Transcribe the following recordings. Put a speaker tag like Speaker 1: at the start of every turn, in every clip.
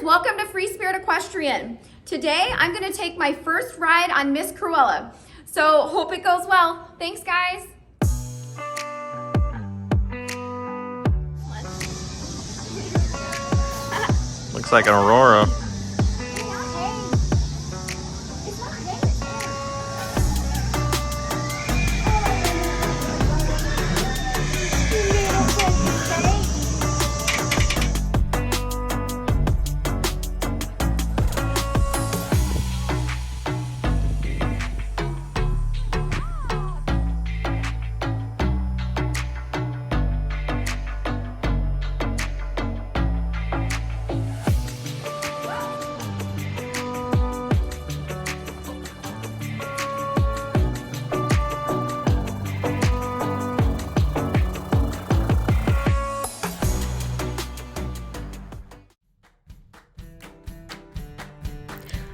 Speaker 1: welcome to Free Spirit Equestrian. Today I'm going to take my first ride on Miss Cruella. So hope it goes well. Thanks guys.
Speaker 2: Looks like an Aurora.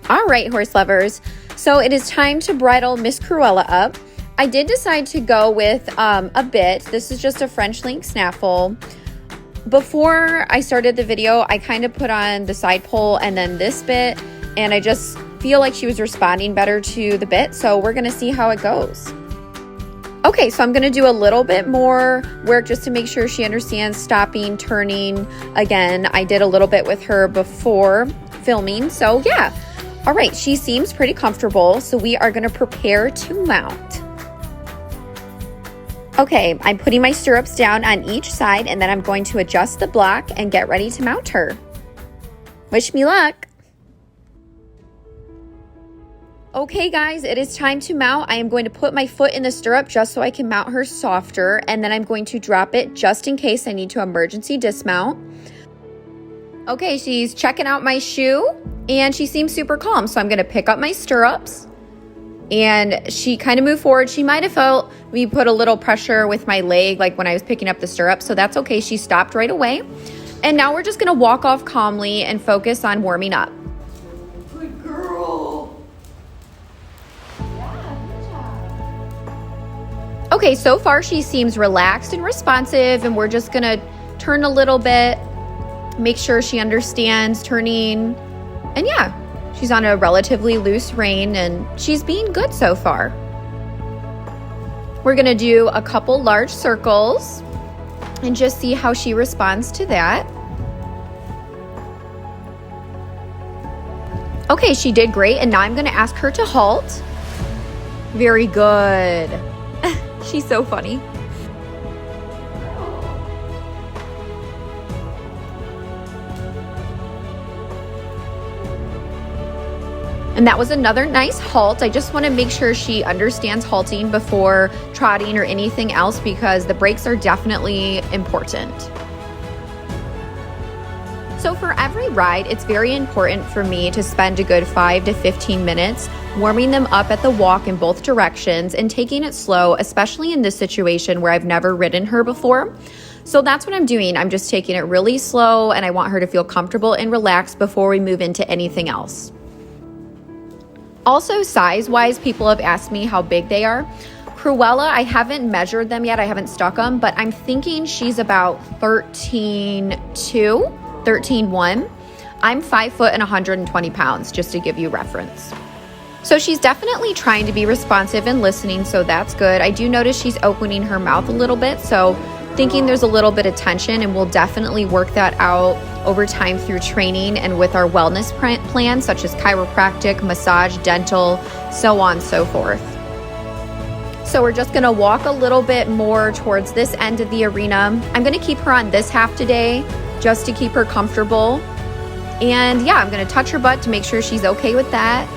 Speaker 1: All right, horse lovers. So it is time to bridle Miss Cruella up. I did decide to go with a bit. This is just a French link snaffle. Before I started the video, I kind of put on the side pole and then this bit, and I just feel like she was responding better to the bit. So we're gonna see how it goes. Okay, so I'm gonna do a little bit more work just to make sure she understands stopping, turning. Again, I did a little bit with her before filming, so yeah. All right, she seems pretty comfortable, so we are gonna prepare to mount. Okay, I'm putting my stirrups down on each side, and then I'm going to adjust the block and get ready to mount her. Wish me luck. Okay guys, it is time to mount. I am going to put my foot in the stirrup just so I can mount her softer, and then I'm going to drop it just in case I need to emergency dismount. Okay, she's checking out my shoe, and she seems super calm, so I'm gonna pick up my stirrups, and she kind of moved forward. She might have felt me put a little pressure with my leg, like when I was picking up the stirrups, so that's okay. She stopped right away, and now we're just gonna walk off calmly and focus on warming up.
Speaker 3: Good girl.
Speaker 1: Okay, so far she seems relaxed and responsive, and we're just gonna turn a little bit, make sure she understands turning, and yeah, she's on a relatively loose rein and she's being good so far. We're gonna do a couple large circles and just see how she responds to that. Okay, she did great, and now I'm gonna ask her to halt. Very good. She's so funny. And that was another nice halt. I just want to make sure she understands halting before trotting or anything else, because the breaks are definitely important. So for every ride, it's very important for me to spend a good 5 to 15 minutes warming them up at the walk in both directions and taking it slow, especially in this situation where I've never ridden her before. So that's what I'm doing. I'm just taking it really slow, and I want her to feel comfortable and relaxed before we move into anything else. Also, size-wise, people have asked me how big they are. Cruella, I haven't measured them yet. I haven't stuck them, but I'm thinking she's about 13.2, 13.1. I'm 5 foot and 120 pounds, just to give you reference. So she's definitely trying to be responsive and listening, so that's good. I do notice she's opening her mouth a little bit, so thinking there's a little bit of tension, and we'll definitely work that out over time through training and with our wellness plans, such as chiropractic, massage, dental, so on and so forth. So we're just gonna walk a little bit more towards this end of the arena. I'm gonna keep her on this half today just to keep her comfortable. And yeah, I'm gonna touch her butt to make sure she's okay with that.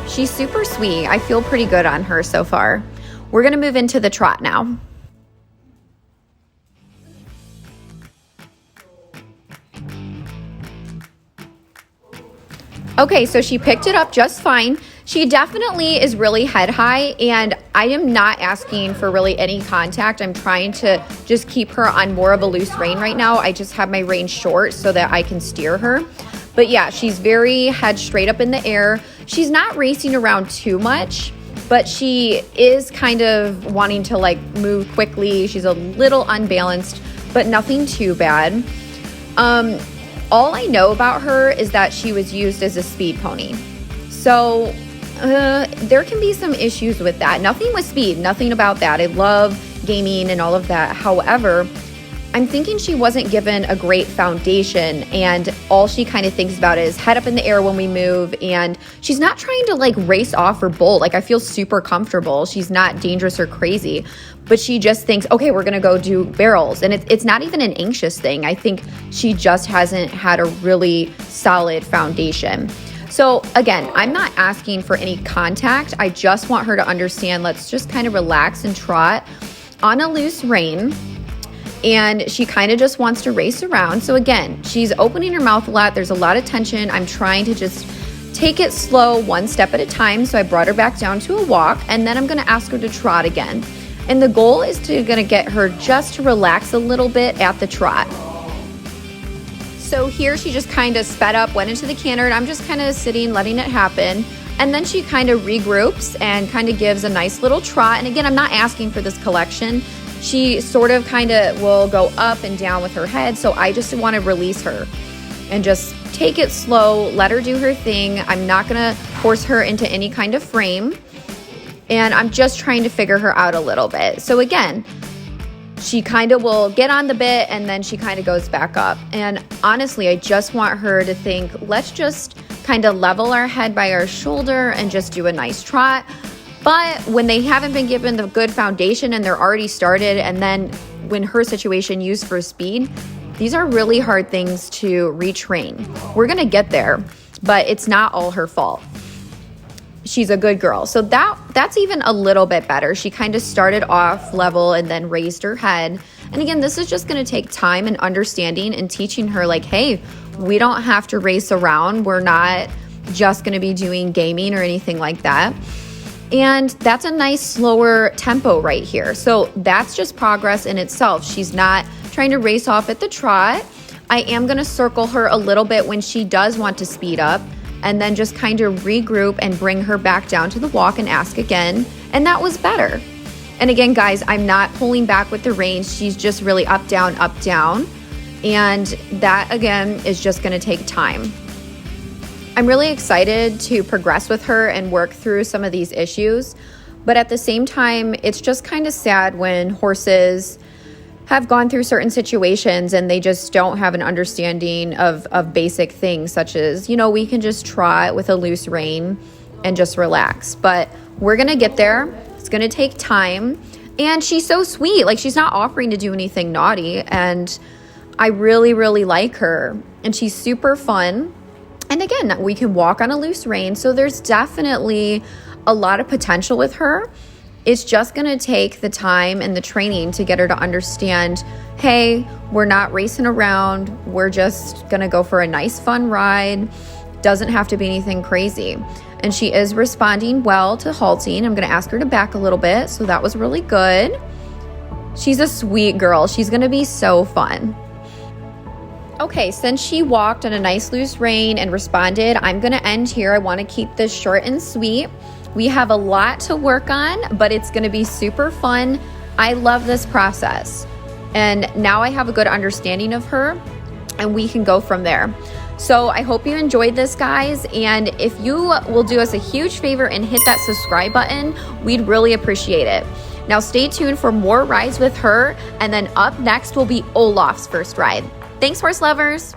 Speaker 1: She's super sweet. I feel pretty good on her so far. We're gonna move into the trot now. Okay, so she picked it up just fine. She definitely is really head high, and I am not asking for really any contact. I'm trying to just keep her on more of a loose rein right now. I just have my rein short so that I can steer her. But yeah, she's very head straight up in the air. She's not racing around too much, but she is kind of wanting to like move quickly. She's a little unbalanced, but nothing too bad. All I know about her is that she was used as a speed pony. So there can be some issues with that. Nothing with speed, nothing about that. I love gaming and all of that. However, I'm thinking she wasn't given a great foundation, and all she kind of thinks about is head up in the air when we move, and she's not trying to like race off or bolt. Like, I feel super comfortable. She's not dangerous or crazy, but she just thinks, okay, we're gonna go do barrels. And it's not even an anxious thing. I think she just hasn't had a really solid foundation. So again, I'm not asking for any contact. I just want her to understand, let's just kind of relax and trot on a loose rein. And she kind of just wants to race around. So again, she's opening her mouth a lot. There's a lot of tension. I'm trying to just take it slow, one step at a time. So I brought her back down to a walk, and then I'm going to ask her to trot again. And the goal is to get her just to relax a little bit at the trot. So here she just kind of sped up, went into the canter, and I'm just kind of sitting, letting it happen. And then she kind of regroups and kind of gives a nice little trot. And again, I'm not asking for this collection. She sort of kind of will go up and down with her head. So I just want to release her and just take it slow, let her do her thing. I'm not going to force her into any kind of frame. And I'm just trying to figure her out a little bit. So again, she kind of will get on the bit and then she kind of goes back up. And honestly, I just want her to think, let's just kind of level our head by our shoulder and just do a nice trot. But when they haven't been given the good foundation and they're already started, and then when her situation used for speed, these are really hard things to retrain. We're going to get there, but it's not all her fault. She's a good girl. So that's even a little bit better. She kind of started off level and then raised her head. And again, this is just going to take time and understanding and teaching her like, hey, we don't have to race around. We're not just going to be doing gaming or anything like that. And that's a nice slower tempo right here. So that's just progress in itself. She's not trying to race off at the trot. I am going to circle her a little bit when she does want to speed up, and then just kind of regroup and bring her back down to the walk and ask again. And that was better. And again, guys, I'm not pulling back with the reins. She's just really up, down, up, down. And that, again, is just going to take time. I'm really excited to progress with her and work through some of these issues. But at the same time, it's just kind of sad when horses have gone through certain situations and they just don't have an understanding of basic things, such as, we can just trot with a loose rein and just relax. But we're going to get there. It's going to take time. And she's so sweet. Like, she's not offering to do anything naughty. And I really, really like her. And she's super fun. And again, we can walk on a loose rein. So there's definitely a lot of potential with her. It's just going to take the time and the training to get her to understand, hey, we're not racing around. We're just going to go for a nice, fun ride. Doesn't have to be anything crazy. And she is responding well to halting. I'm going to ask her to back a little bit. So that was really good. She's a sweet girl. She's going to be so fun. Okay, since she walked on a nice loose rein and responded, I'm going to end here. I want to keep this short and sweet. We have a lot to work on, but it's going to be super fun. I love this process. And now I have a good understanding of her, and we can go from there. So I hope you enjoyed this, guys. And if you will do us a huge favor and hit that subscribe button, we'd really appreciate it. Now stay tuned for more rides with her. And then up next will be Olaf's first ride. Thanks, horse lovers.